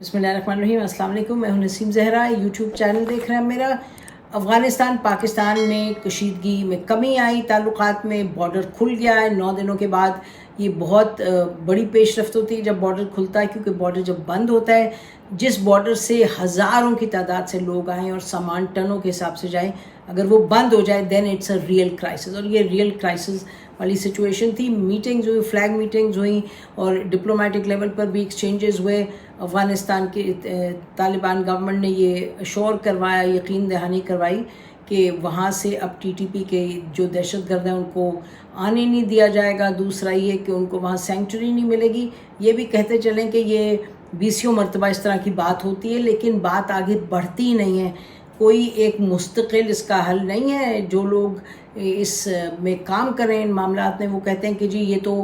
बिस्मिल्लाहिर्रहमानिर्रहीम। अस्सलाम वालेकुम। मैं हूं नसीम ज़हरा। यूट्यूब चैनल देख रहे हैं मेरा। अफ़गानिस्तान पाकिस्तान में कशीदगी में कमी आई, ताल्लुकात में बॉर्डर खुल गया है 9 दिनों के बाद। ये बहुत बड़ी पेशरफ्त होती है जब बॉर्डर खुलता है, क्योंकि बॉर्डर जब बंद होता है, जिस बॉर्डर से हज़ारों की तादाद से लोग आएँ और सामान टनों के हिसाब से जाएँ, अगर वो बंद हो जाए then it's a real crisis. और ये रियल क्राइसिस वाली सिचुएशन थी। मीटिंग्स हुई, फ्लैग मीटिंग्स हुई और डिप्लोमेटिक लेवल पर भी एक्सचेंजेस हुए। अफ़गानिस्तान के तालिबान गवर्नमेंट ने ये अश्योर करवाया, यकीन दहानी करवाई कि वहाँ से अब टीटीपी के जो दहशतगर्द हैं उनको आने नहीं दिया जाएगा। दूसरा ये कि उनको वहाँ सेंचुरी नहीं मिलेगी। ये भी कहते चलें कि ये 20 मरतबा इस तरह की बात होती है, लेकिन बात आगे बढ़ती नहीं है। कोई एक मुस्तकिल इसका हल नहीं है। जो लोग इस में काम करें इन मामलात में, वो कहते हैं कि जी ये तो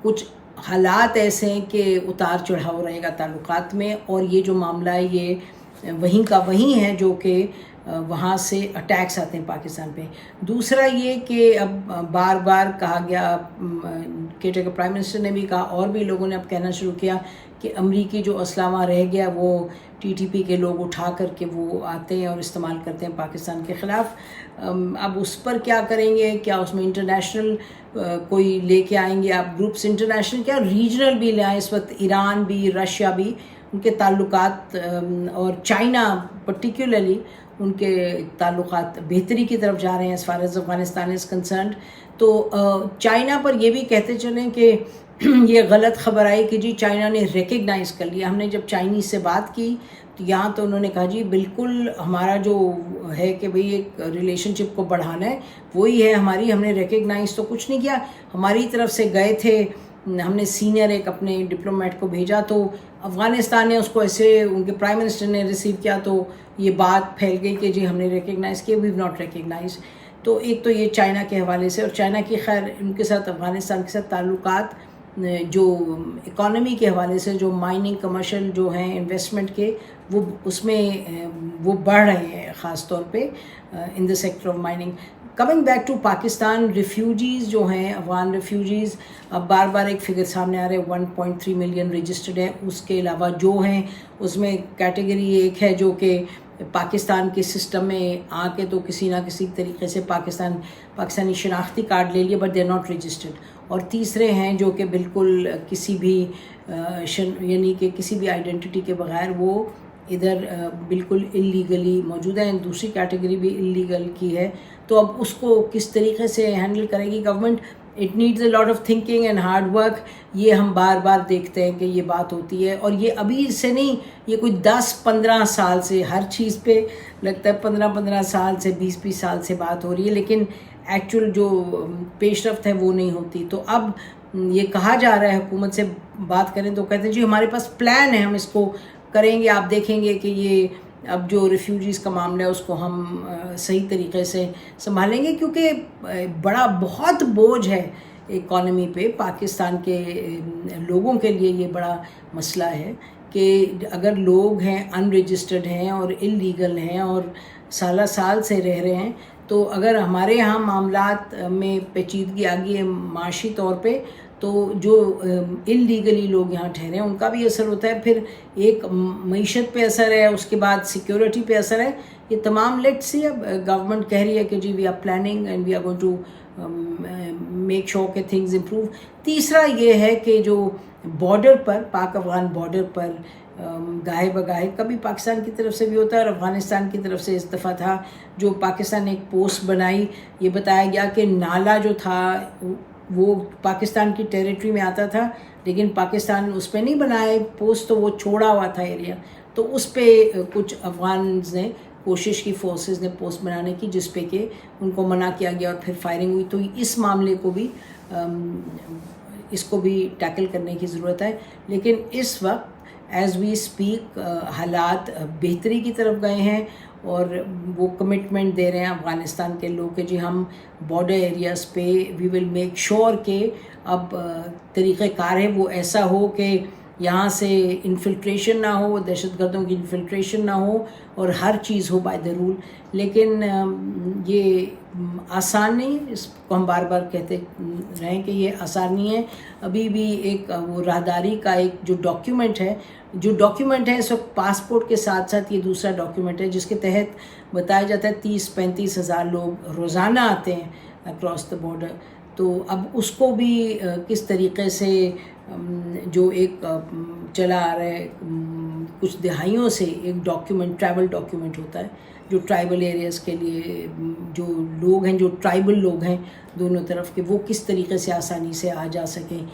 कुछ हालात ऐसे हैं कि उतार चढ़ाव रहेगा ताल्लुकात में, और ये जो मामला है ये वहीं का वहीं है जो कि वहाँ से अटैक्स आते हैं पाकिस्तान पे। दूसरा ये कि अब बार बार कहा गया, केयर प्राइम मिनिस्टर ने भी कहा और भी लोगों ने अब कहना शुरू किया कि अमरीकी जो असलामा रह गया वो टीटीपी के लोग उठा करके वो आते हैं और इस्तेमाल करते हैं पाकिस्तान के ख़िलाफ़। अब उस पर क्या करेंगे? क्या उसमें इंटरनेशनल कोई लेके आएंगे आप ग्रुप्स, इंटरनेशनल क्या रीजनल भी ले आए? इस वक्त ईरान भी, रशिया भी, उनके ताल्लुकात और चाइना पर्टिकुलरली उनके ताल्लुकात बेहतरी की तरफ जा रहे हैं as far as Afghanistan is concerned. तो चाइना पर ये भी कहते चलें कि ये गलत ख़बर आई कि जी चाइना ने रिकग्नाइज़ कर लिया। हमने जब चाइनीज़ से बात की तो यहाँ तो उन्होंने कहा जी बिल्कुल हमारा जो है कि भाई एक रिलेशनशिप को बढ़ाना है वही है हमारी, हमने रिकग्नाइज़ तो कुछ नहीं किया। हमारी तरफ से गए थे, हमने सीनियर एक अपने डिप्लोमेट को भेजा, तो अफ़गानिस्तान ने उसको ऐसे, उनके प्राइम मिनिस्टर ने रिसीव किया, तो ये बात फैल गई कि जी हमने रिकग्नाइज़ किया, वी नॉट रिकग्नाइज। तो एक तो ये चाइना के हवाले से, और चाइना की खैर उनके साथ अफ़गानिस्तान के साथ ताल्लुकात जो इकॉनमी के हवाले से, जो माइनिंग कमर्शियल जो हैं इन्वेस्टमेंट के, वो उसमें वो बढ़ रहे हैं ख़ास तौर पे in the sector of mining. Coming back to Pakistan, refugees जो हैं अफ़गान रिफ्यूजीज़, अब बार बार एक फिगर सामने आ रहे हैं 1.3 मिलियन रजिस्टर्ड है। उसके अलावा जो हैं उसमें कैटेगरी एक है जो कि पाकिस्तान के सिस्टम में आके तो किसी ना किसी तरीके से पाकिस्तानी शनाख्ती कार्ड ले लिए, but they are not registered. और तीसरे हैं जो कि बिल्कुल किसी भी यानी कि किसी भी आइडेंटिटी के बगैर वो इधर बिल्कुल इलीगली मौजूद हैं। दूसरी कैटेगरी भी इलीगल की है। तो अब उसको किस तरीके से हैंडल करेगी government? It needs a lot of thinking and hard work. ये हम बार बार देखते हैं कि ये बात होती है, और ये अभी से नहीं, ये कोई 10-15 साल से हर चीज़ पे लगता है 15-15 साल से 20-20 साल से बात हो रही है, लेकिन एक्चुअल जो पेशरफ्त है वो नहीं होती। तो अब ये कहा जा रहा है, हुकूमत से बात करें तो कहते हैं जी हमारे पास प्लान है, हम इसको करेंगे, आप देखेंगे कि ये अब जो रिफ्यूजीज़ का मामला है उसको हम सही तरीके से संभालेंगे, क्योंकि बहुत बोझ है इकॉनमी पे। पाकिस्तान के लोगों के लिए ये बड़ा मसला है कि अगर लोग हैं अनरजिस्टर्ड हैं और इलीगल हैं और साल साल से रह रहे हैं, तो अगर हमारे यहाँ मामलात में पेचीदगी आ गई है माशी तौर पे, तो जो इलीगली लोग यहाँ ठहरे हैं उनका भी असर होता है, फिर एक मईशत पे असर है, उसके बाद सिक्योरिटी पे असर है। ये तमाम लेट्स सी। अब गवर्नमेंट कह रही है कि जी we are planning and we are going to make sure के थिंग्स इम्प्रूव। तीसरा ये है कि जो बॉर्डर पर, पाक अफ़गान बॉर्डर पर गाहे बगाहे कभी पाकिस्तान की तरफ से भी होता है और अफ़गानिस्तान की तरफ से इस दफ़ा था, जो पाकिस्तान ने एक पोस्ट बनाई, ये बताया गया कि नाला जो था वो पाकिस्तान की टेरिटरी में आता था, लेकिन पाकिस्तान उस पर नहीं बनाए पोस्ट, तो वो छोड़ा हुआ था एरिया, तो उस पर कुछ अफ़गान ने कोशिश की, फोर्सेस ने पोस्ट बनाने की, जिस पे कि उनको मना किया गया और फिर फायरिंग हुई। तो इस मामले को भी इसको भी टैकल करने की ज़रूरत है। लेकिन इस वक्त एज़ वी स्पीक हालात बेहतरी की तरफ गए हैं और वो कमिटमेंट दे रहे हैं अफ़गानिस्तान के लोग कि जी हम बॉर्डर एरियाज़ पे वी विल मेक श्योर कि अब तरीक़ेकार है वो ऐसा हो कि یہاں سے انفلٹریشن نہ ہو، دہشت گردوں کی انفلٹریشن نہ ہو، اور ہر چیز ہو بائی دا رول. لیکن یہ آسان نہیں، اس کو ہم بار بار کہتے رہیں کہ یہ آسان نہیں ہے. ابھی بھی ایک وہ راہداری کا ایک جو ڈاکیومنٹ ہے اس وقت پاسپورٹ کے ساتھ ساتھ یہ دوسرا ڈاکیومنٹ ہے جس کے تحت بتایا جاتا ہے 30-35 ہزار لوگ روزانہ آتے ہیں اکراس دا بارڈر. تو اب اس کو بھی کس طریقے سے جو ایک چلا آ رہا ہے کچھ دہائیوں سے ایک ڈاکیومنٹ، ٹریول ڈاکیومنٹ ہوتا ہے جو ٹرائبل ایریاز کے لیے جو لوگ ہیں، جو ٹرائبل لوگ ہیں دونوں طرف کے، وہ کس طریقے سے آسانی سے آ جا سکیں.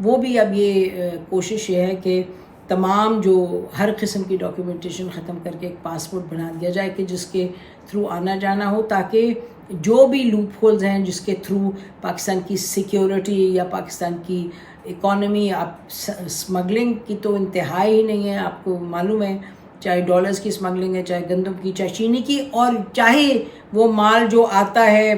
وہ بھی اب یہ کوشش یہ ہے کہ تمام جو ہر قسم کی ڈاکیومنٹیشن ختم کر کے ایک پاسپورٹ بنا دیا جائے کہ جس کے تھرو آنا جانا ہو، تاکہ جو بھی لوپ ہولز ہیں جس کے تھرو پاکستان کی سیکیورٹی یا پاکستان کی اکانومی، آپ اسمگلنگ کی تو انتہا ہی نہیں ہے، آپ کو معلوم ہے، چاہے ڈالرز کی اسمگلنگ ہے، چاہے گندم کی، چاہے چینی کی، اور چاہے وہ مال جو آتا ہے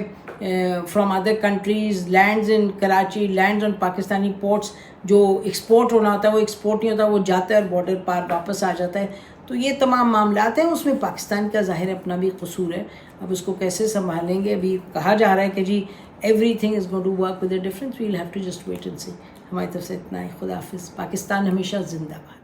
from other countries, lands in Karachi, lands on Pakistani ports, جو ایکسپورٹ ہونا ہوتا ہے وہ ایکسپورٹ نہیں ہوتا، وہ جاتا ہے اور بارڈر پار واپس آ جاتا ہے. تو یہ تمام معاملات ہیں، اس میں پاکستان کا ظاہر اپنا بھی قصور ہے. اب اس کو کیسے سنبھالیں گے؟ ابھی کہا جا رہا ہے کہ جی everything is going to work with a difference, we'll have to just wait and see. ہماری طرف سے اتنا ہے. خدا حافظ. پاکستان ہمیشہ زندہ باد.